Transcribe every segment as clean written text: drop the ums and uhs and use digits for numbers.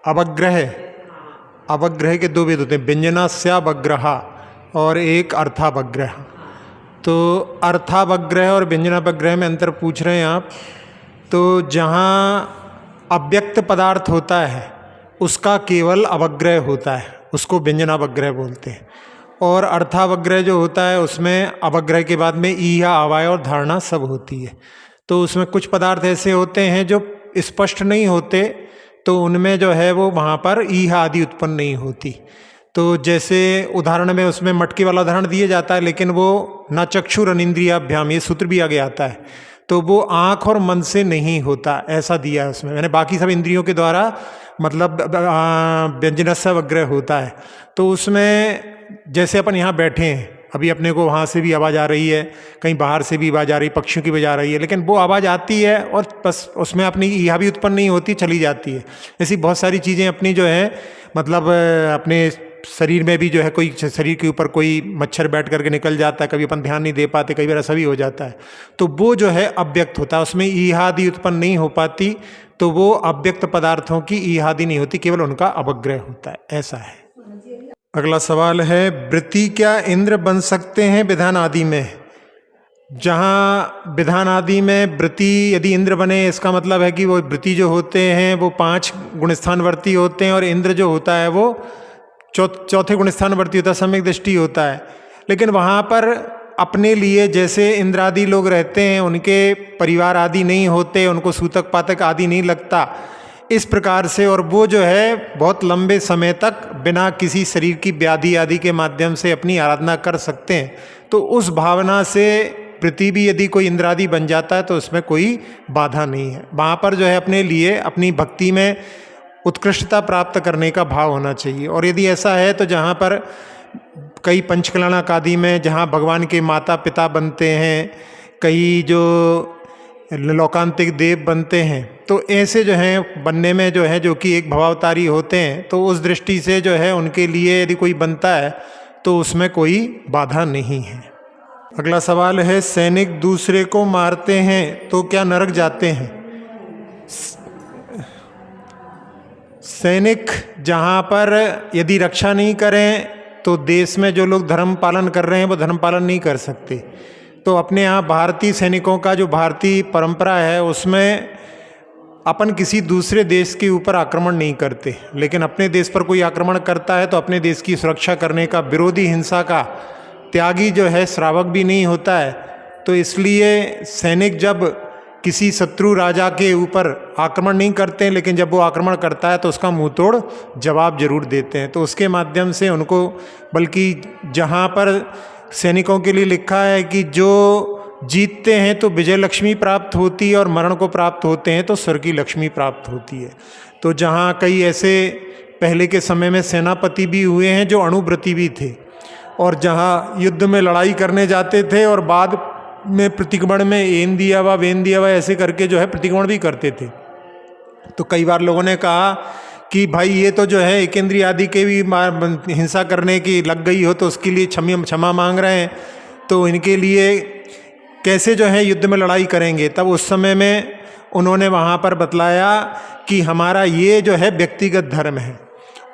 अवग्रह, अवग्रह के दो वेद होते हैं, व्यंजनास्यावग्रह और एक अर्थावग्रह। तो अर्थावग्रह और व्यंजनावग्रह में अंतर पूछ रहे हैं आप। तो जहाँ अव्यक्त पदार्थ होता है उसका केवल अवग्रह होता है, उसको व्यंजनावग्रह बोलते हैं। और अर्थावग्रह जो होता है उसमें अवग्रह के बाद में ई या अवाय और धारणा सब होती है। तो उसमें कुछ पदार्थ ऐसे होते हैं जो स्पष्ट नहीं होते, तो उनमें जो है वो वहाँ पर ईह आदि उत्पन्न नहीं होती। तो जैसे उदाहरण में उसमें मटके वाला उदाहरण दिया जाता है, लेकिन वो न चक्षुर अनिंद्रियाभ्याम, ये सूत्र भी आगे आता है, तो वो आँख और मन से नहीं होता, ऐसा दिया है उसमें। मैंने बाकी सब इंद्रियों के द्वारा मतलब व्यंजनास्यावग्रह होता है। तो उसमें जैसे अपन यहाँ बैठे हैं, अभी अपने को वहाँ से भी आवाज़ आ रही है, कहीं बाहर से भी आवाज़ आ रही है, पक्षियों की आवाज़ आ रही है, लेकिन वो आवाज़ आती है और बस उसमें अपनी यह भी उत्पन्न नहीं होती, चली जाती है। ऐसी बहुत सारी चीज़ें अपनी जो है मतलब अपने शरीर में भी जो है, कोई शरीर के ऊपर कोई मच्छर बैठ करके निकल जाता है, कभी अपन ध्यान नहीं दे पाते, कई बार ऐसा भी हो जाता है। तो वो जो है अव्यक्त होता है, उसमें ईहादि उत्पन्न नहीं हो पाती, तो वो अव्यक्त पदार्थों की ईहादि नहीं होती, केवल उनका अवग्रह होता है, ऐसा है। अगला सवाल है, वृत्ति क्या इंद्र बन सकते हैं विधान आदि में? जहाँ विधान आदि में वृत्ति यदि इंद्र बने, इसका मतलब है कि वो वृत्ति जो होते हैं वो 5 गुणस्थानवर्ती होते हैं, और इंद्र जो होता है वो चौथे गुणस्थानवर्ती होता है, सम्यक दृष्टि होता है। लेकिन वहाँ पर अपने लिए जैसे इंद्रादि लोग रहते हैं, उनके परिवार आदि नहीं होते, उनको सूतक पातक आदि नहीं लगता, इस प्रकार से, और वो जो है बहुत लंबे समय तक बिना किसी शरीर की व्याधि आदि के माध्यम से अपनी आराधना कर सकते हैं। तो उस भावना से वृत्ति भी यदि कोई इंद्रादि बन जाता है तो उसमें कोई बाधा नहीं है। वहाँ पर जो है अपने लिए अपनी भक्ति में उत्कृष्टता प्राप्त करने का भाव होना चाहिए। और यदि ऐसा है तो जहाँ पर कई पंचकल्याणक आदि में जहाँ भगवान के माता पिता बनते हैं, कई जो लोकांतिक देव बनते हैं, तो ऐसे जो हैं बनने में जो है, जो कि एक भवावतारी होते हैं, तो उस दृष्टि से जो है उनके लिए यदि कोई बनता है तो उसमें कोई बाधा नहीं है। अगला सवाल है, सैनिक दूसरे को मारते हैं तो क्या नरक जाते हैं? सैनिक जहाँ पर यदि रक्षा नहीं करें तो देश में जो लोग धर्म पालन कर रहे हैं वो धर्म पालन नहीं कर सकते। तो अपने यहाँ भारतीय सैनिकों का जो भारतीय परंपरा है उसमें अपन किसी दूसरे देश के ऊपर आक्रमण नहीं करते, लेकिन अपने देश पर कोई आक्रमण करता है तो अपने देश की सुरक्षा करने का, विरोधी हिंसा का त्यागी जो है श्रावक भी नहीं होता है। तो इसलिए सैनिक जब किसी शत्रु राजा के ऊपर आक्रमण नहीं करते हैं, लेकिन जब वो आक्रमण करता है तो उसका मुंह तोड़ जवाब जरूर देते हैं। तो उसके माध्यम से उनको, बल्कि जहाँ पर सैनिकों के लिए लिखा है कि जो जीतते हैं तो विजय लक्ष्मी प्राप्त होती है और मरण को प्राप्त होते हैं तो स्वर की लक्ष्मी प्राप्त होती है। तो जहाँ कई ऐसे पहले के समय में सेनापति भी हुए हैं जो अणुव्रती भी थे, और जहाँ युद्ध में लड़ाई करने जाते थे और बाद में प्रतिक्रमण में एन दिया हुआ वेन दिया हुआ ऐसे करके जो है प्रतिक्रमण भी करते थे। तो कई बार लोगों ने कहा कि भाई ये तो जो है एकेंद्रीय आदि के भी हिंसा करने की लग गई हो तो उसके लिए क्षमा मांग रहे हैं, तो इनके लिए कैसे जो है युद्ध में लड़ाई करेंगे। तब उस समय में उन्होंने वहाँ पर बतलाया कि हमारा ये जो है व्यक्तिगत धर्म है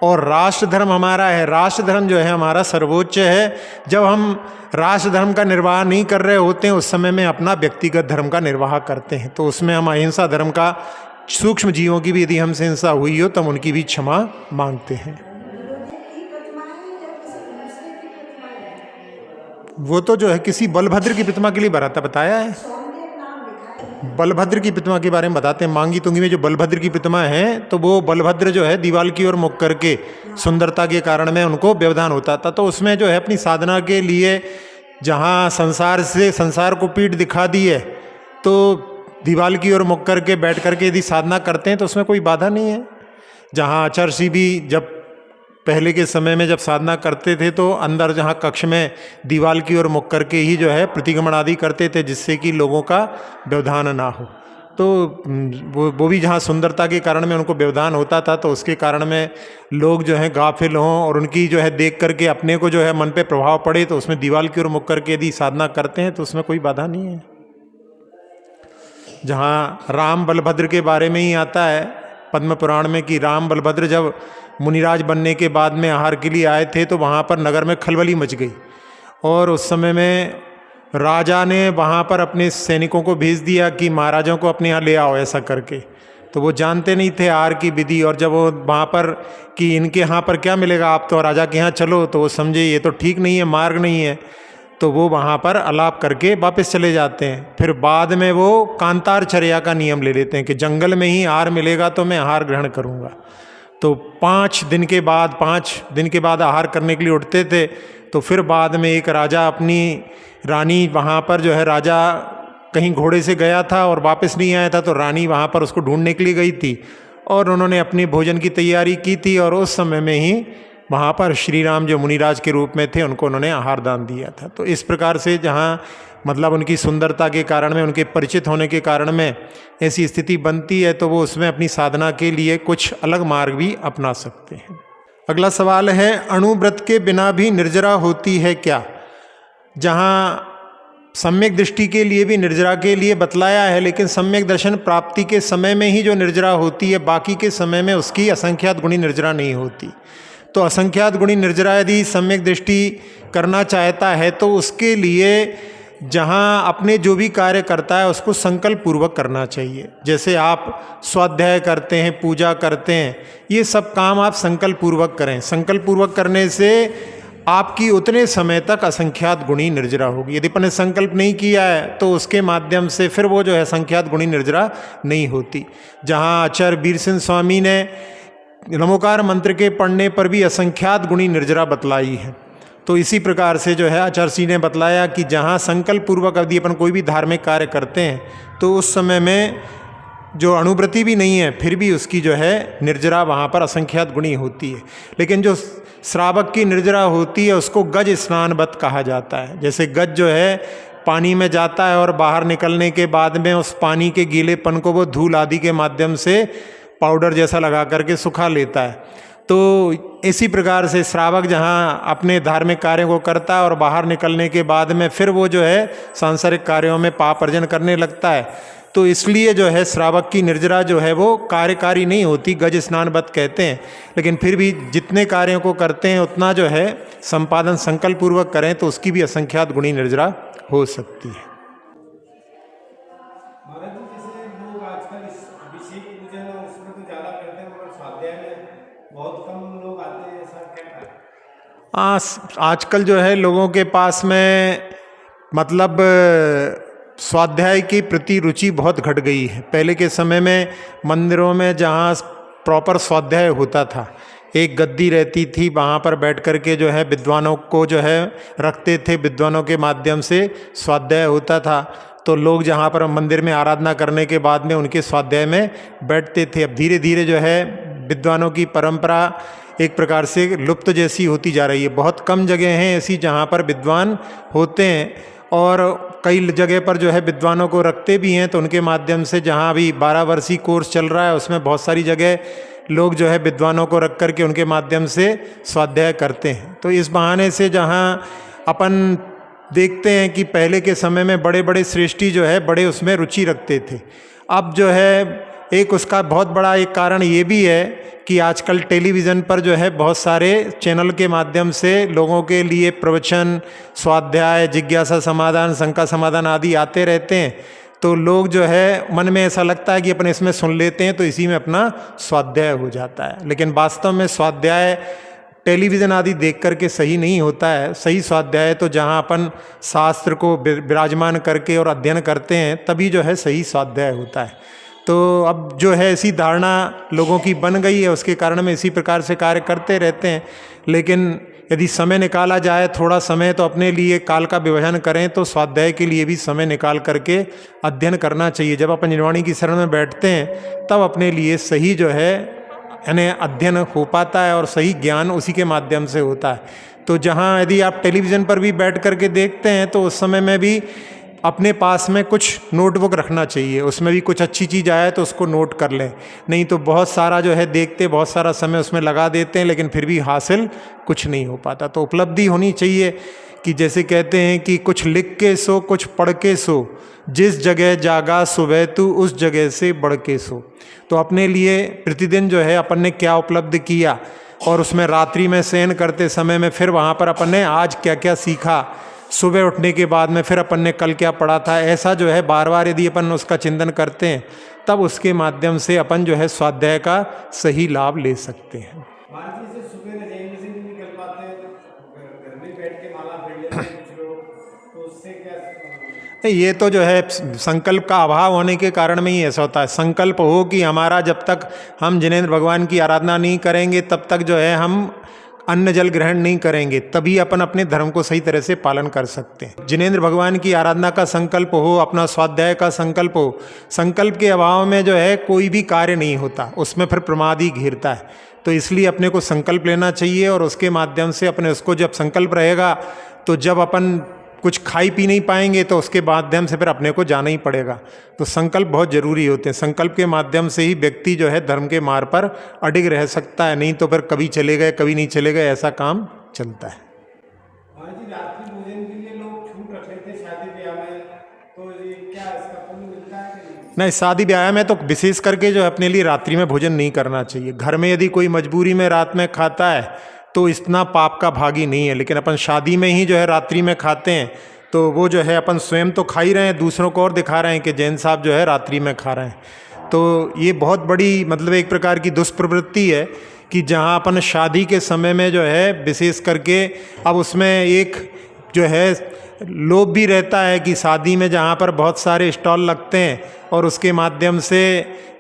और राष्ट्र धर्म हमारा है। राष्ट्र धर्म जो है हमारा सर्वोच्च है। जब हम राष्ट्र धर्म का निर्वाह नहीं कर रहे होते हैं उस समय में अपना व्यक्तिगत धर्म का निर्वाह करते हैं। तो उसमें हम अहिंसा धर्म का, सूक्ष्म जीवों की भी यदि हमसे हिंसा हुई हो तो हम उनकी भी क्षमा मांगते हैं। वो तो जो है किसी बलभद्र की प्रतिमा के लिए बताया है। बलभद्र की प्रतिमा के बारे में बताते हैं। मांगी तुंगी में जो बलभद्र की प्रतिमा है, तो वो बलभद्र जो है दीवाल की ओर मुख करके सुंदरता के कारण में उनको व्यवधान होता था। तो उसमें जो है अपनी साधना के लिए जहाँ संसार को पीठ दिखा दी है, तो दीवाल की ओर मुख करके बैठ करके यदि साधना करते हैं तो उसमें कोई बाधा नहीं है। जहाँ आचार्य भी जब पहले के समय में जब साधना करते थे तो अंदर जहाँ कक्ष में दीवाल की ओर मुख करके ही जो है प्रतिक्रमण आदि करते थे, जिससे कि लोगों का व्यवधान ना हो। तो वो भी जहाँ सुंदरता के कारण में उनको व्यवधान होता था, तो उसके कारण में लोग जो है गाफिल हों और उनकी जो है देख करके अपने को जो है मन पे प्रभाव पड़े, तो उसमें दीवाल की ओर मुख करके यदि साधना करते हैं तो उसमें कोई बाधा नहीं है। जहाँ राम बलभद्र के बारे में ही आता है पद्म पुराण में कि राम बलभद्र जब मुनिराज बनने के बाद में आहार के लिए आए थे तो वहाँ पर नगर में खलबली मच गई, और उस समय में राजा ने वहाँ पर अपने सैनिकों को भेज दिया कि महाराजों को अपने यहाँ ले आओ ऐसा करके। तो वो जानते नहीं थे आहार की विधि, और जब वो वहाँ पर कि इनके यहाँ पर क्या मिलेगा, आप तो राजा के यहाँ चलो, तो वो समझे ये तो ठीक नहीं है, मार्ग नहीं है, तो वो वहाँ पर अलाप करके वापस चले जाते हैं। फिर बाद में वो कांतार चर्या का नियम ले लेते हैं कि जंगल में ही आहार मिलेगा तो मैं आहार ग्रहण करूँगा। तो 5 दिन के बाद आहार करने के लिए उठते थे। तो फिर बाद में एक राजा अपनी रानी, वहाँ पर जो है राजा कहीं घोड़े से गया था और वापस नहीं आया था, तो रानी वहाँ पर उसको ढूंढने के लिए गई थी और उन्होंने अपनी भोजन की तैयारी की थी, और उस समय में ही वहाँ पर श्री राम जो मुनिराज के रूप में थे उनको उन्होंने आहार दान दिया था। तो इस प्रकार से जहाँ मतलब उनकी सुंदरता के कारण में, उनके परिचित होने के कारण में ऐसी स्थिति बनती है, तो वो उसमें अपनी साधना के लिए कुछ अलग मार्ग भी अपना सकते हैं। अगला सवाल है, अणुव्रत के बिना भी निर्जरा होती है क्या? जहाँ सम्यक दृष्टि के लिए भी निर्जरा के लिए बतलाया है, लेकिन सम्यक दर्शन प्राप्ति के समय में ही जो निर्जरा होती है, बाकी के समय में उसकी असंख्यात गुणी निर्जरा नहीं होती। तो असंख्यात गुणी निर्जरा यदि सम्यक दृष्टि करना चाहता है तो उसके लिए जहाँ अपने जो भी कार्य करता है उसको संकल्प पूर्वक करना चाहिए। जैसे आप स्वाध्याय करते हैं, पूजा करते हैं, ये सब काम आप संकल्प पूर्वक करें। संकल्प पूर्वक करने से आपकी उतने समय तक असंख्यात गुणी निर्जरा होगी। यदि अपने संकल्प नहीं किया है तो उसके माध्यम से फिर वो जो है असंख्यात गुणी निर्जरा नहीं होती। जहाँ आचार्य वीर सिंह स्वामी ने नमोकार मंत्र के पढ़ने पर भी असंख्यात गुणी निर्जरा बतलाई है, तो इसी प्रकार से जो है आचार्य जी ने बतलाया कि जहाँ संकल्प पूर्वक यदि अपन कोई भी धार्मिक कार्य करते हैं तो उस समय में जो अणुव्रति भी नहीं है फिर भी उसकी जो है निर्जरा वहाँ पर असंख्यात गुणी होती है। लेकिन जो श्रावक की निर्जरा होती है उसको गज स्नानवत कहा जाता है। जैसे गज जो है पानी में जाता है और बाहर निकलने के बाद में उस पानी के गीलेपन को वो धूल आदि के माध्यम से पाउडर जैसा लगा करके सुखा लेता है। तो इसी प्रकार से श्रावक जहाँ अपने धार्मिक कार्यों को करता है और बाहर निकलने के बाद में फिर वो जो है सांसारिक कार्यों में पाप अर्जन करने लगता है, तो इसलिए जो है श्रावक की निर्जरा जो है वो कार्यकारी नहीं होती, गज स्नानवत कहते हैं। लेकिन फिर भी जितने कार्यों को करते हैं उतना जो है संपादन संकल्प पूर्वक करें तो उसकी भी असंख्यात गुणी निर्जरा हो सकती है। आजकल जो है लोगों के पास में मतलब स्वाध्याय की प्रति रुचि बहुत घट गई है। पहले के समय में मंदिरों में जहाँ प्रॉपर स्वाध्याय होता था, एक गद्दी रहती थी, वहाँ पर बैठ कर के जो है विद्वानों को जो है रखते थे, विद्वानों के माध्यम से स्वाध्याय होता था। तो लोग जहाँ पर मंदिर में आराधना करने के बाद में उनके स्वाध्याय में बैठते थे। अब धीरे धीरे जो है विद्वानों की परंपरा एक प्रकार से लुप्त जैसी होती जा रही है। बहुत कम जगह हैं ऐसी जहाँ पर विद्वान होते हैं, और कई जगह पर जो है विद्वानों को रखते भी हैं। तो उनके माध्यम से जहाँ अभी 12 वर्षीय कोर्स चल रहा है उसमें बहुत सारी जगह लोग जो है विद्वानों को रख करके उनके माध्यम से स्वाध्याय करते हैं। तो इस बहाने से जहाँ अपन देखते हैं कि पहले के समय में बड़े बड़े श्रेष्ठी जो है बड़े उसमें रुचि रखते थे। अब जो है एक उसका बहुत बड़ा एक कारण ये भी है कि आजकल टेलीविज़न पर जो है बहुत सारे चैनल के माध्यम से लोगों के लिए प्रवचन, स्वाध्याय, जिज्ञासा समाधान, शंका समाधान आदि आते रहते हैं। तो लोग जो है मन में ऐसा लगता है कि अपन इसमें सुन लेते हैं तो इसी में अपना स्वाध्याय हो जाता है। लेकिन वास्तव में स्वाध्याय टेलीविज़न आदि देख करके सही नहीं होता है। सही स्वाध्याय तो जहाँ अपन शास्त्र को विराजमान करके और अध्ययन करते हैं तभी जो है सही स्वाध्याय होता है। तो अब जो है ऐसी धारणा लोगों की बन गई है, उसके कारण में इसी प्रकार से कार्य करते रहते हैं। लेकिन यदि समय निकाला जाए थोड़ा समय, तो अपने लिए काल का विभाजन करें तो स्वाध्याय के लिए भी समय निकाल करके अध्ययन करना चाहिए। जब अपन निर्वाणी की शरण में बैठते हैं तब अपने लिए सही जो है यानी अध्ययन हो पाता है और सही ज्ञान उसी के माध्यम से होता है। तो जहाँ यदि आप टेलीविज़न पर भी बैठ करके देखते हैं तो उस समय में भी अपने पास में कुछ नोटबुक रखना चाहिए, उसमें भी कुछ अच्छी चीज़ आए तो उसको नोट कर लें। नहीं तो बहुत सारा जो है देखते बहुत सारा समय उसमें लगा देते हैं लेकिन फिर भी हासिल कुछ नहीं हो पाता। तो उपलब्धि होनी चाहिए कि जैसे कहते हैं कि कुछ लिख के सो कुछ पढ़ के सो, जिस जगह जागा सुबह तू उस जगह से बढ़ के सो। तो अपने लिए प्रतिदिन जो है अपन ने क्या उपलब्ध किया, और उसमें रात्रि में शयन करते समय में फिर वहाँ पर अपन ने आज क्या क्या सीखा, सुबह उठने के बाद में फिर अपन ने कल क्या पढ़ा था, ऐसा जो है बार बार यदि अपन उसका चिंतन करते हैं तब उसके माध्यम से अपन जो है स्वाध्याय का सही लाभ ले सकते हैं। ये तो जो है संकल्प का अभाव होने के कारण में ही ऐसा होता है। संकल्प हो कि हमारा जब तक हम जिनेंद्र भगवान की आराधना नहीं करेंगे तब तक जो है हम अन्न जल ग्रहण नहीं करेंगे, तभी अपन अपने धर्म को सही तरह से पालन कर सकते हैं। जिनेंद्र भगवान की आराधना का संकल्प हो, अपना स्वाध्याय का संकल्प हो, संकल्प के अभाव में जो है कोई भी कार्य नहीं होता, उसमें फिर प्रमाद ही घिरता है। तो इसलिए अपने को संकल्प लेना चाहिए, और उसके माध्यम से अपने उसको जब संकल्प रहेगा तो जब अपन कुछ खाई पी नहीं पाएंगे तो उसके माध्यम से फिर अपने को जाना ही पड़ेगा। तो संकल्प बहुत जरूरी होते हैं। संकल्प के माध्यम से ही व्यक्ति जो है धर्म के मार्ग पर अडिग रह सकता है, नहीं तो फिर कभी चले गए कभी नहीं चले गए, ऐसा काम चलता है। रात्रि भोजन के लिए लोग छूट रख लेते हैं शादी ब्याह में, तो ये क्या इसका पुण्य मिलता है कि नहीं, शादी ब्याह में तो विशेष करके जो अपने लिए रात्रि में भोजन नहीं करना चाहिए। घर में यदि कोई मजबूरी में रात में खाता है तो इतना पाप का भागी नहीं है, लेकिन अपन शादी में ही जो है रात्रि में खाते हैं तो वो जो है अपन स्वयं तो खा ही रहे हैं, दूसरों को और दिखा रहे हैं कि जैन साहब जो है रात्रि में खा रहे हैं। तो ये बहुत बड़ी मतलब एक प्रकार की दुष्प्रवृत्ति है कि जहाँ अपन शादी के समय में जो है विशेष करके अब उसमें एक जो है लोभ भी रहता है कि शादी में जहाँ पर बहुत सारे स्टॉल लगते हैं और उसके माध्यम से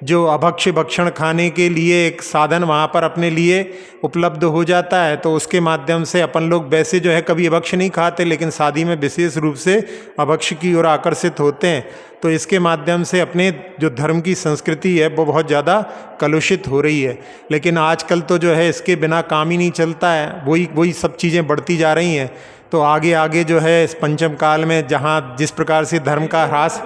जो अभक्ष्य भक्षण खाने के लिए एक साधन वहाँ पर अपने लिए उपलब्ध हो जाता है, तो उसके माध्यम से अपन लोग वैसे जो है कभी अभक्ष्य नहीं खाते, लेकिन शादी में विशेष रूप से अभक्ष्य की ओर आकर्षित होते हैं। तो इसके माध्यम से अपने जो धर्म की संस्कृति है वो बहुत ज़्यादा कलुषित हो रही है। लेकिन आजकल तो जो है इसके बिना काम ही नहीं चलता है, वही सब चीज़ें बढ़ती जा रही हैं। तो आगे आगे जो है इस पंचम काल में जहाँ जिस प्रकार से धर्म का ह्रास,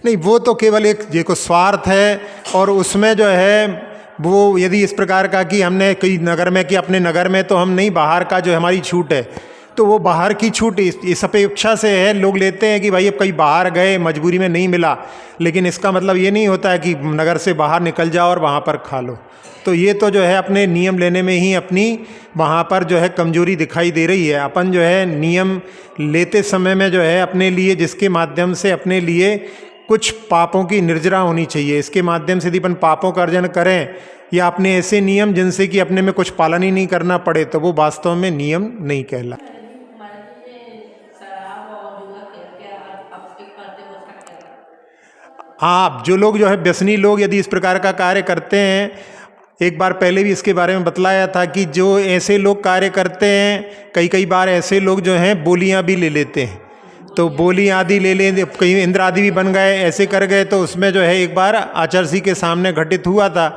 नहीं वो तो केवल एक देखो स्वार्थ है, और उसमें जो है वो यदि इस प्रकार का कि हमने कई नगर में कि अपने नगर में तो हम नहीं, बाहर का जो हमारी छूट है तो वो बाहर की छूट इस अपेक्षा से है, लोग लेते हैं कि भाई अब कहीं बाहर गए मजबूरी में नहीं मिला, लेकिन इसका मतलब ये नहीं होता है कि नगर से बाहर निकल जाओ और वहाँ पर खा लो। तो ये तो जो है अपने नियम लेने में ही अपनी वहाँ पर जो है कमजोरी दिखाई दे रही है। अपन जो है नियम लेते समय में जो है अपने लिए जिसके माध्यम से अपने लिए कुछ पापों की निर्जरा होनी चाहिए, इसके माध्यम से यदि अपन पापों का अर्जन करें या अपने ऐसे नियम जिनसे कि अपने में कुछ पालन ही नहीं करना पड़े, तो वो वास्तव में नियम नहीं कहला। हाँ, जो लोग जो है व्यसनी लोग यदि इस प्रकार का कार्य करते हैं, एक बार पहले भी इसके बारे में बतलाया था कि जो ऐसे लोग कार्य करते हैं, कई बार ऐसे लोग जो हैं बोलियां भी ले लेते हैं, तो बोली आदि ले लें, कहीं इंद्र आदि भी बन गए, ऐसे कर गए। तो उसमें जो है एक बार आचार्य जी के सामने घटित हुआ था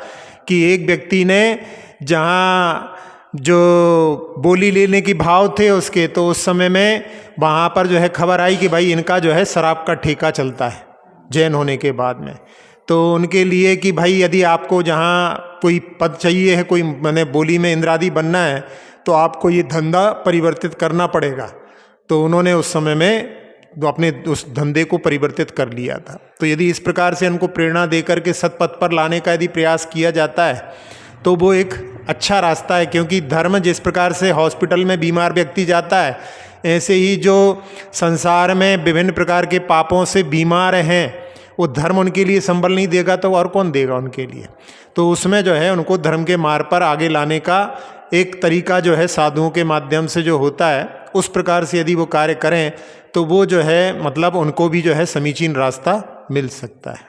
कि एक व्यक्ति ने जहाँ जो बोली लेने की भाव थे उसके, तो उस समय में वहाँ पर जो है खबर आई कि भाई इनका जो है शराब का ठेका चलता है जैन होने के बाद में। तो उनके लिए कि भाई यदि आपको जहाँ कोई पद चाहिए है, कोई मैंने बोली में इंद्रादि बनना है, तो आपको ये धंधा परिवर्तित करना पड़ेगा। तो उन्होंने उस समय में अपने उस धंधे को परिवर्तित कर लिया था। तो यदि इस प्रकार से उनको प्रेरणा देकर के सतपथ पर लाने का यदि प्रयास किया जाता है तो वो एक अच्छा रास्ता है, क्योंकि धर्म जिस प्रकार से हॉस्पिटल में बीमार व्यक्ति जाता है, ऐसे ही जो संसार में विभिन्न प्रकार के पापों से बीमार हैं वो धर्म उनके लिए संबल नहीं देगा तो और कौन देगा उनके लिए। तो उसमें जो है उनको धर्म के मार्ग पर आगे लाने का एक तरीका जो है साधुओं के माध्यम से जो होता है, उस प्रकार से यदि वो कार्य करें तो वो जो है मतलब उनको भी जो है समीचीन रास्ता मिल सकता है।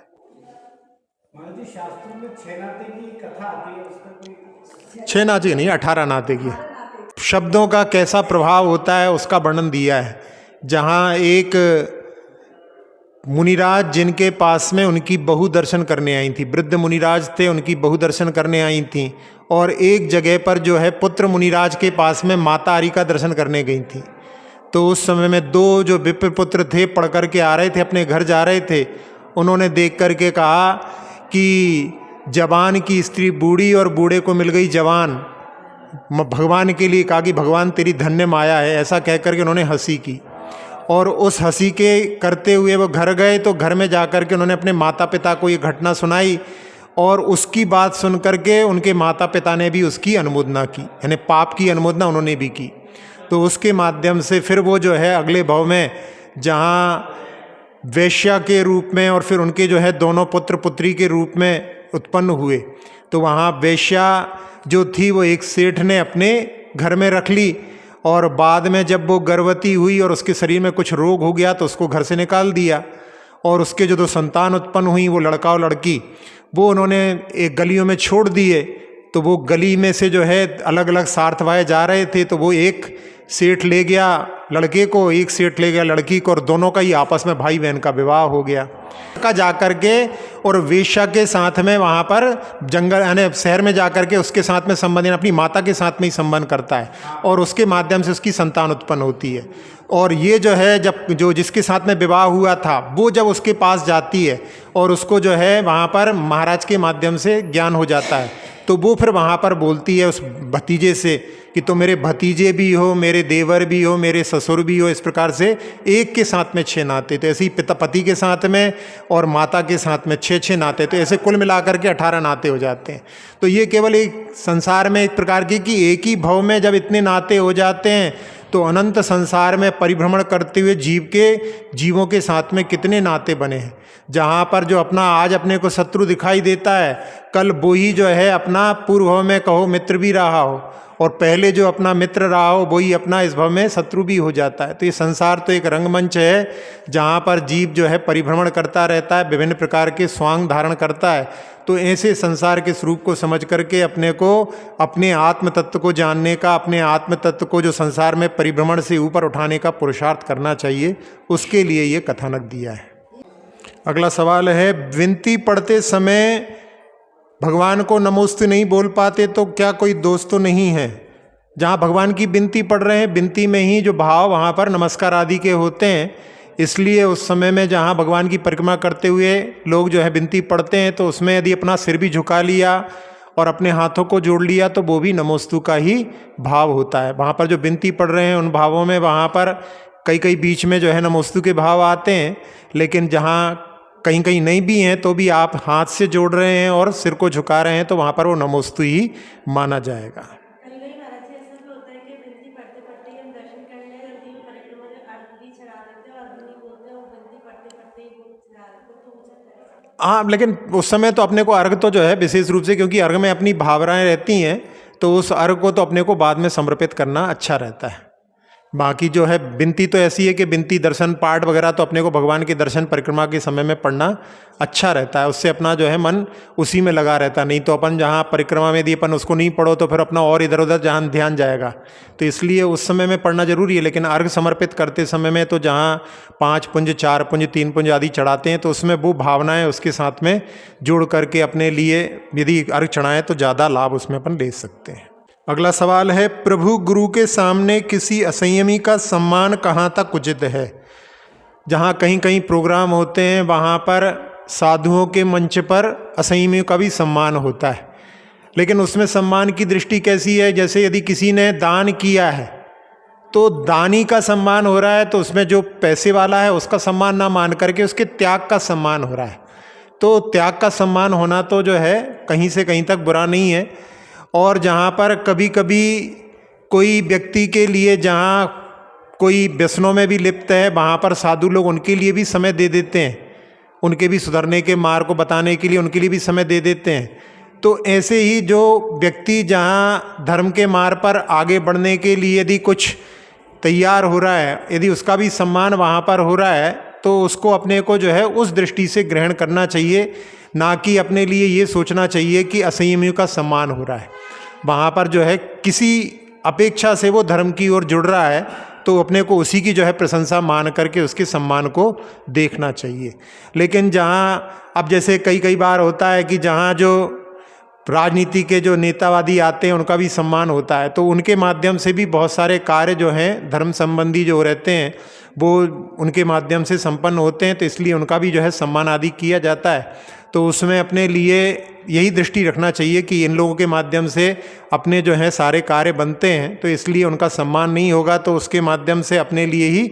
शास्त्रों में 6 नाते की कथा आती है, उसका कोई 6 नाते नहीं 18 नाते की शब्दों का कैसा प्रभाव होता है उसका वर्णन दिया है। जहाँ एक मुनिराज जिनके पास में उनकी बहू दर्शन करने आई थी, वृद्ध मुनिराज थे, उनकी बहू दर्शन करने आई थी, और एक जगह पर जो है पुत्र मुनिराज के पास में माता हरिका दर्शन करने गई थी। तो उस समय में 2 जो विप्र पुत्र थे पढ़ कर के आ रहे थे, अपने घर जा रहे थे, उन्होंने देख करके कहा कि जवान की स्त्री बूढ़ी और बूढ़े को मिल गई जवान, भगवान के लिए कहा कि भगवान तेरी धन्य माया है, ऐसा कह करके उन्होंने हंसी की। और उस हंसी के करते हुए वो घर गए, तो घर में जा कर के उन्होंने अपने माता पिता को ये घटना सुनाई, और उसकी बात सुन करके उनके माता पिता ने भी उसकी अनुमोदना की, यानी पाप की अनुमोदना उन्होंने भी की। तो उसके माध्यम से फिर वो जो है अगले भव में जहाँ वेश्या के रूप में और फिर उनके जो है दोनों पुत्र पुत्री के रूप में उत्पन्न हुए, तो वहाँ वेश्या जो थी वो एक सेठ ने अपने घर में रख ली, और बाद में जब वो गर्भवती हुई और उसके शरीर में कुछ रोग हो गया तो उसको घर से निकाल दिया, और उसके जो दो संतान उत्पन्न हुई, वो लड़का और लड़की, वो उन्होंने एक गलियों में छोड़ दिए। तो वो गली में से जो है अलग अलग सार्थवाए जा रहे थे, तो वो एक सेठ ले गया लड़के को, एक सेठ ले गया लड़की को, और दोनों का ही आपस में भाई बहन का विवाह हो गया। का जा कर के और वेश्या के साथ में वहाँ पर जंगल यानी शहर में जा कर के उसके साथ में संबंध, यानी अपनी माता के साथ में ही संबंध करता है, और उसके माध्यम से उसकी संतान उत्पन्न होती है। और ये जो है जब जो जिसके साथ में विवाह हुआ था, वो जब उसके पास जाती है और उसको जो है वहाँ पर महाराज के माध्यम से ज्ञान हो जाता है, तो वो फिर वहाँ पर बोलती है उस भतीजे से कि तुम मेरे भतीजे भी हो, मेरे देवर भी हो, मेरे ससुर भी हो। इस प्रकार से एक के साथ में 6 नाते, तो ऐसे ही पिता पति के साथ में और माता के साथ में 6 नाते, तो ऐसे कुल मिलाकर के 18 नाते हो जाते हैं। तो ये केवल एक संसार में एक प्रकार की कि एक ही भव में जब इतने नाते हो जाते हैं, तो अनंत संसार में परिभ्रमण करते हुए जीवों के साथ में कितने नाते बने हैं। जहाँ पर जो अपना आज अपने को शत्रु दिखाई देता है, कल वो ही जो है अपना पूर्व भव में कहो मित्र भी रहा हो, और पहले जो अपना मित्र रहा हो वही अपना इस भव में शत्रु भी हो जाता है। तो ये संसार तो एक रंगमंच है जहाँ पर जीव जो है परिभ्रमण करता रहता है, विभिन्न प्रकार के स्वांग धारण करता है। तो ऐसे संसार के स्वरूप को समझ करके अपने को अपने आत्म तत्व को जानने का, अपने आत्म तत्व को जो संसार में परिभ्रमण से ऊपर उठाने का पुरुषार्थ करना चाहिए, उसके लिए ये कथानक दिया है। अगला सवाल है, विनती पढ़ते समय भगवान को नमोस्तु नहीं बोल पाते तो क्या कोई दोष तो नहीं है? जहाँ भगवान की विनती पढ़ रहे हैं, विनती में ही जो भाव वहाँ पर नमस्कार आदि के होते हैं, इसलिए उस समय में जहाँ भगवान की परिक्रमा करते हुए लोग जो है विनती पढ़ते हैं, तो उसमें यदि अपना सिर भी झुका लिया और अपने हाथों को जोड़ लिया तो वो भी नमोस्तु का ही भाव होता है। वहाँ पर जो विनती पढ़ रहे हैं उन भावों में वहाँ पर कई बीच में जो है नमोस्तु के भाव आते हैं, लेकिन जहाँ कहीं नहीं भी हैं तो भी आप हाथ से जोड़ रहे हैं और सिर को झुका रहे हैं, तो वहाँ पर वो नमोस्तु ही माना जाएगा। हाँ, लेकिन उस समय तो अपने को अर्घ तो जो है विशेष रूप से, क्योंकि अर्घ में अपनी भावनाएं रहती हैं, तो उस अर्घ को तो अपने को बाद में समर्पित करना अच्छा रहता है। बाकी जो है विनती तो ऐसी है कि विनती दर्शन पाठ वगैरह तो अपने को भगवान के दर्शन परिक्रमा के समय में पढ़ना अच्छा रहता है, उससे अपना जो है मन उसी में लगा रहता है। नहीं तो अपन जहाँ परिक्रमा में यदि अपन उसको नहीं पढ़ो तो फिर अपना और इधर उधर जहाँ ध्यान जाएगा, तो इसलिए उस समय में पढ़ना जरूरी है। लेकिन अर्घ समर्पित करते समय में तो जहाँ 5 पुंज 4 पुंज 3 पुंज आदि चढ़ाते हैं, तो उसमें वो भावनाएं उसके साथ में जोड़ करके अपने लिए यदि अर्घ चढ़ाएं तो ज़्यादा लाभ उसमें अपन ले सकते हैं। अगला सवाल है, प्रभु गुरु के सामने किसी असंयमी का सम्मान कहाँ तक उचित है? जहाँ कहीं प्रोग्राम होते हैं वहाँ पर साधुओं के मंच पर असंयमियों का भी सम्मान होता है, लेकिन उसमें सम्मान की दृष्टि कैसी है? जैसे यदि किसी ने दान किया है तो दानी का सम्मान हो रहा है, तो उसमें जो पैसे वाला है उसका सम्मान ना मान करके उसके त्याग का सम्मान हो रहा है। तो त्याग का सम्मान होना तो जो है कहीं से कहीं तक बुरा नहीं है। और जहाँ पर कभी कोई व्यक्ति के लिए जहाँ कोई व्यसनों में भी लिप्त है, वहाँ पर साधु लोग उनके लिए भी समय दे देते हैं, उनके भी सुधरने के मार्ग को बताने के लिए उनके लिए भी समय दे देते हैं। तो ऐसे ही जो व्यक्ति जहाँ धर्म के मार्ग पर आगे बढ़ने के लिए यदि कुछ तैयार हो रहा है, यदि उसका भी सम्मान वहाँ पर हो रहा है, तो उसको अपने को जो है उस दृष्टि से ग्रहण करना चाहिए, ना कि अपने लिए ये सोचना चाहिए कि असंयमियों का सम्मान हो रहा है। वहाँ पर जो है किसी अपेक्षा से वो धर्म की ओर जुड़ रहा है, तो अपने को उसी की जो है प्रशंसा मान करके उसके सम्मान को देखना चाहिए। लेकिन जहाँ अब जैसे कई बार होता है कि जहाँ जो राजनीति के जो नेतावादी आते हैं उनका भी सम्मान होता है, तो उनके माध्यम से भी बहुत सारे कार्य जो हैं धर्म संबंधी जो रहते हैं वो उनके माध्यम से संपन्न होते हैं, तो इसलिए उनका भी जो है सम्मान आदि किया जाता है। तो उसमें अपने लिए यही दृष्टि रखना चाहिए कि इन लोगों के माध्यम से अपने जो हैं सारे कार्य बनते हैं, तो इसलिए उनका सम्मान नहीं होगा तो उसके माध्यम से अपने लिए ही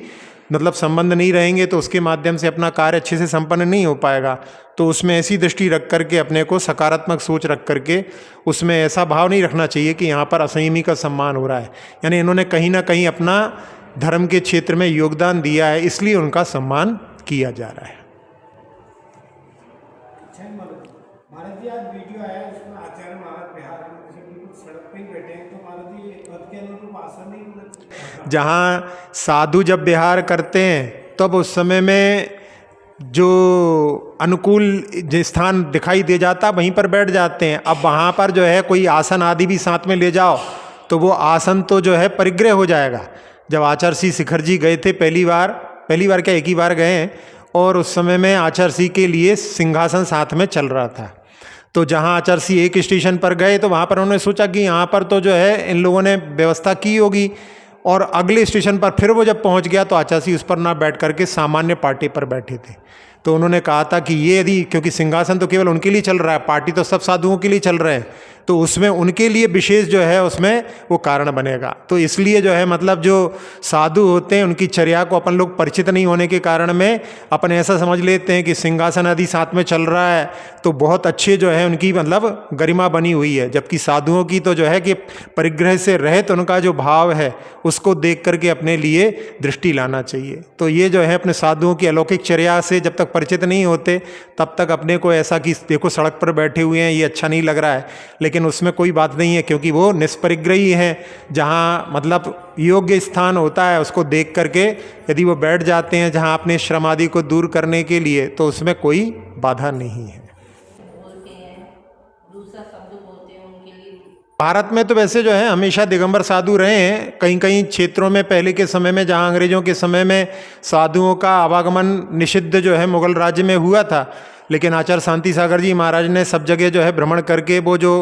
मतलब संबंध नहीं रहेंगे, तो उसके माध्यम से अपना कार्य अच्छे से संपन्न नहीं हो पाएगा। तो उसमें ऐसी दृष्टि रख करके, अपने को सकारात्मक सोच रख करके, उसमें ऐसा भाव नहीं रखना चाहिए कि यहाँ पर असंयमी का सम्मान हो रहा है, यानी इन्होंने कहीं ना कहीं अपना धर्म के क्षेत्र में योगदान दिया है, इसलिए उनका सम्मान किया जा रहा है। महाराज जी, आज वीडियो आया उसमें आचार्य महाराज बिहार में बिल्कुल सड़क पे ही बैठे हैं, तो महाराज जी पद के अनुरूप आसन नहीं, जहाँ साधु जब विहार करते हैं तब उस समय में जो अनुकूल जो स्थान दिखाई दे जाता वहीं पर बैठ जाते हैं। अब वहाँ पर जो है कोई आसन आदि भी साथ में ले जाओ तो वो आसन तो जो है परिग्रह हो जाएगा। जब आचार्य श्री शिखर जी गए थे पहली बार क्या एक ही बार गए हैं, और उस समय में आचार्य श्री के लिए सिंहासन साथ में चल रहा था। तो जहाँ आचार्य श्री एक स्टेशन पर गए तो वहाँ पर उन्होंने सोचा कि यहाँ पर तो जो है इन लोगों ने व्यवस्था की होगी, और अगले स्टेशन पर फिर वो जब पहुँच गया तो आचार्य श्री उस पर ना बैठ करके सामान्य पार्टी पर बैठे थे। तो उन्होंने कहा था कि ये यदि, क्योंकि सिंहासन तो केवल उनके लिए चल रहा है, पार्टी तो सब साधुओं के लिए चल रहे हैं, तो उसमें उनके लिए विशेष जो है उसमें वो कारण बनेगा। तो इसलिए जो है मतलब जो साधु होते हैं उनकी चर्या को अपन लोग परिचित नहीं होने के कारण में अपन ऐसा समझ लेते हैं कि सिंहासन आदि साथ में चल रहा है तो बहुत अच्छे जो है उनकी मतलब गरिमा बनी हुई है, जबकि साधुओं की तो जो है कि परिग्रह से रहित उनका जो भाव है उसको देख करके अपने लिए दृष्टि लाना चाहिए। तो ये जो है अपने साधुओं की अलौकिक चर्या से जब तक परिचित नहीं होते तब तक अपने को ऐसा कि देखो सड़क पर बैठे हुए हैं ये अच्छा नहीं लग रहा है, लेकिन उसमें कोई बात नहीं है, क्योंकि वो निष्परिग्रही हैं। जहाँ मतलब योग्य स्थान होता है उसको देख करके यदि वो बैठ जाते हैं जहाँ अपने श्रम आदि को दूर करने के लिए, तो उसमें कोई बाधा नहीं है। भारत में तो वैसे जो है हमेशा दिगंबर साधु रहे हैं। कई कई क्षेत्रों में पहले के समय में, जहाँ अंग्रेजों के समय में साधुओं का आवागमन निषिद्ध जो है मुगल राज्य में हुआ था, लेकिन आचार्य शांति सागर जी महाराज ने सब जगह जो है भ्रमण करके वो जो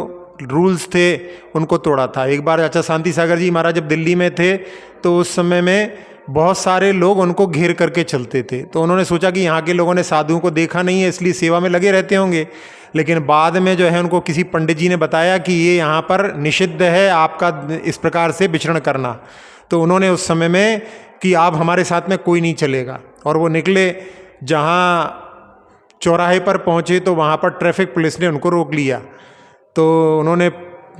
रूल्स थे उनको तोड़ा था। एक बार आचार्य शांति सागर जी महाराज जब दिल्ली में थे तो उस समय में बहुत सारे लोग उनको घेर करके चलते थे, तो उन्होंने सोचा कि यहाँ के लोगों ने साधुओं को देखा नहीं है इसलिए सेवा में लगे रहते होंगे, लेकिन बाद में जो है उनको किसी पंडित जी ने बताया कि ये यहाँ पर निषिद्ध है आपका इस प्रकार से विचरण करना। तो उन्होंने उस समय में कि आप हमारे साथ में कोई नहीं चलेगा, और वो निकले। जहाँ चौराहे पर पहुँचे तो वहाँ पर ट्रैफिक पुलिस ने उनको रोक लिया। तो उन्होंने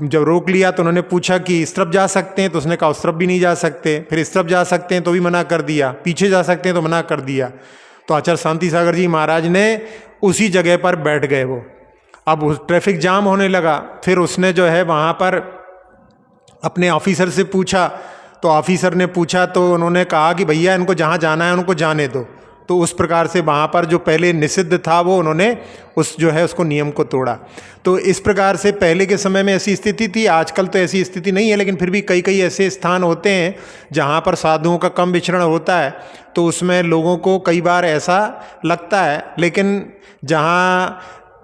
जब रोक लिया तो उन्होंने पूछा कि इस तरफ जा सकते हैं, तो उसने कहा उस तरफ भी नहीं जा सकते। फिर इस तरफ जा सकते हैं तो भी मना कर दिया, पीछे जा सकते हैं तो मना कर दिया। तो आचार्य शांति सागर जी महाराज ने उसी जगह पर बैठ गए वो। अब ट्रैफिक जाम होने लगा, फिर उसने जो है वहाँ पर अपने ऑफिसर से पूछा, तो ऑफिसर ने पूछा तो उन्होंने कहा कि भैया इनको जहाँ जाना है उनको जाने दो। तो उस प्रकार से वहाँ पर जो पहले निषिद्ध था वो उन्होंने उस जो है उसको नियम को तोड़ा। तो इस प्रकार से पहले के समय में ऐसी स्थिति थी, आजकल तो ऐसी स्थिति नहीं है, लेकिन फिर भी कई कई ऐसे स्थान होते हैं जहाँ पर साधुओं का कम विचरण होता है, तो उसमें लोगों को कई बार ऐसा लगता है। लेकिन जहाँ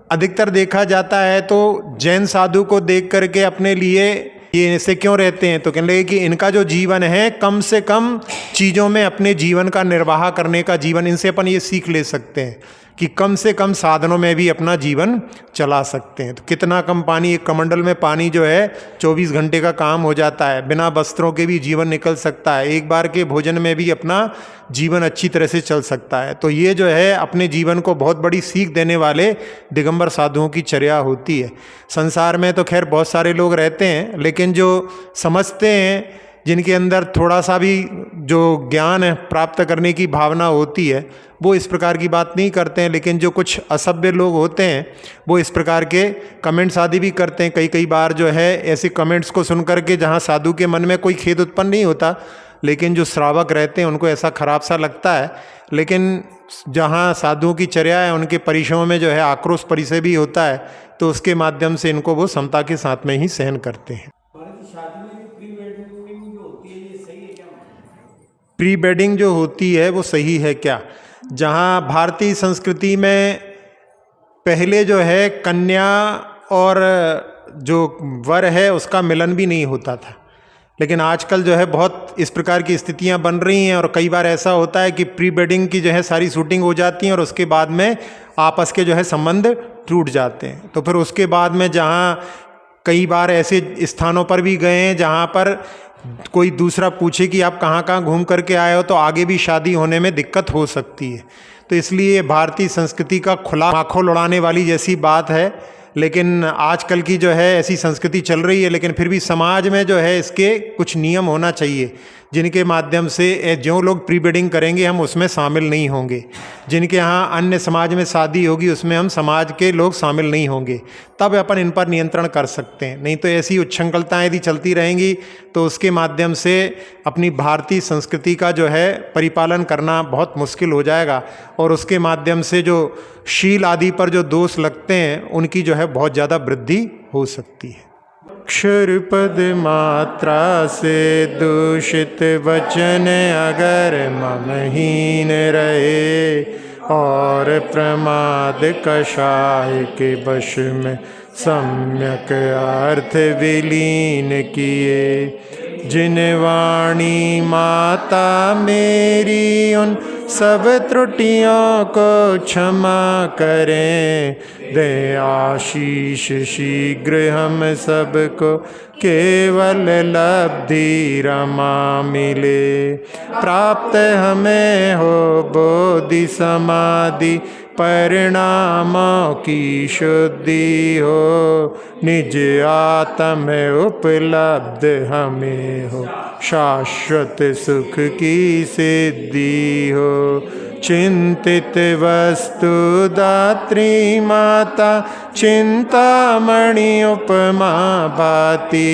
अधिकतर देखा जाता है तो जैन साधु को देख करके अपने लिए ये ऐसे क्यों रहते हैं, तो कहने लगे कि इनका जो जीवन है कम से कम चीज़ों में अपने जीवन का निर्वाह करने का जीवन, इनसे अपन ये सीख ले सकते हैं कि कम से कम साधनों में भी अपना जीवन चला सकते हैं। तो कितना कम पानी, एक कमंडल में पानी जो है 24 घंटे का काम हो जाता है, बिना वस्त्रों के भी जीवन निकल सकता है, एक बार के भोजन में भी अपना जीवन अच्छी तरह से चल सकता है। तो ये जो है अपने जीवन को बहुत बड़ी सीख देने वाले दिगंबर साधुओं की चर्या होती है। संसार में तो खैर बहुत सारे लोग रहते हैं, लेकिन जो समझते हैं, जिनके अंदर थोड़ा सा भी जो ज्ञान है प्राप्त करने की भावना होती है, वो इस प्रकार की बात नहीं करते हैं। लेकिन जो कुछ असभ्य लोग होते हैं वो इस प्रकार के कमेंट्स आदि भी करते हैं। कई बार जो है ऐसे कमेंट्स को सुन करके जहाँ साधु के मन में कोई खेद उत्पन्न नहीं होता, लेकिन जो श्रावक रहते हैं उनको ऐसा खराब सा लगता है। लेकिन जहाँ साधुओं की चर्या है उनके परिश्रमों में जो है आक्रोश परिचय भी होता है, तो उसके माध्यम से इनको वो समता के साथ में ही सहन करते हैं। प्री वेडिंग जो होती है वो सही है क्या? जहाँ भारतीय संस्कृति में पहले जो है कन्या और जो वर है उसका मिलन भी नहीं होता था, लेकिन आजकल जो है बहुत इस प्रकार की स्थितियां बन रही हैं, और कई बार ऐसा होता है कि प्री वेडिंग की जो है सारी शूटिंग हो जाती है और उसके बाद में आपस के जो है संबंध टूट जाते हैं। तो फिर उसके बाद में जहाँ कई बार ऐसे स्थानों पर भी गए हैं जहाँ पर कोई दूसरा पूछे कि आप कहाँ कहाँ घूम करके आए हो, तो आगे भी शादी होने में दिक्कत हो सकती है। तो इसलिए भारतीय संस्कृति का खुला आँखों लड़ाने वाली जैसी बात है, लेकिन आजकल की जो है ऐसी संस्कृति चल रही है। लेकिन फिर भी समाज में जो है इसके कुछ नियम होना चाहिए जिनके माध्यम से जो लोग प्री वेडिंग करेंगे हम उसमें शामिल नहीं होंगे, जिनके यहाँ अन्य समाज में शादी होगी उसमें हम समाज के लोग शामिल नहीं होंगे, तब अपन इन पर नियंत्रण कर सकते हैं। नहीं तो ऐसी उच्छृंखलताएँ यदि चलती रहेंगी तो उसके माध्यम से अपनी भारतीय संस्कृति का जो है परिपालन करना बहुत मुश्किल हो जाएगा, और उसके माध्यम से जो शील आदि पर जो दोष लगते हैं उनकी जो है बहुत ज़्यादा वृद्धि हो सकती है। अक्षर पद मात्रा से दूषित वचन अगर ममहीन रहे, और प्रमाद कषाय के वश में सम्यक अर्थ विलीन किए। जिन वाणी माता मेरी उन सब त्रुटियों को क्षमा करें, दे आशीष शीघ्र हम सबको केवल लब्धि रमा मिले। प्राप्त हमें हो बोधि समाधि परिणामों की शुद्धि हो, निज आत्म उपलब्ध हमें हो, शाश्वत सुख की सिद्धि हो। चिंतित वस्तु दात्री माता चिंतामणि उपमा भाति,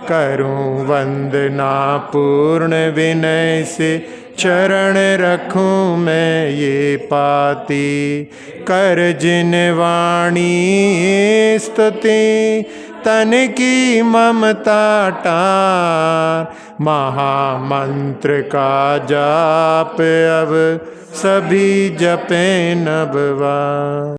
करूं वंदना पूर्ण विनय से चरण रखूं मैं ये पाती। कर जिन वाणी स्तुति तन की ममता टार, महामंत्र का जाप अब सभी जपें नबवा।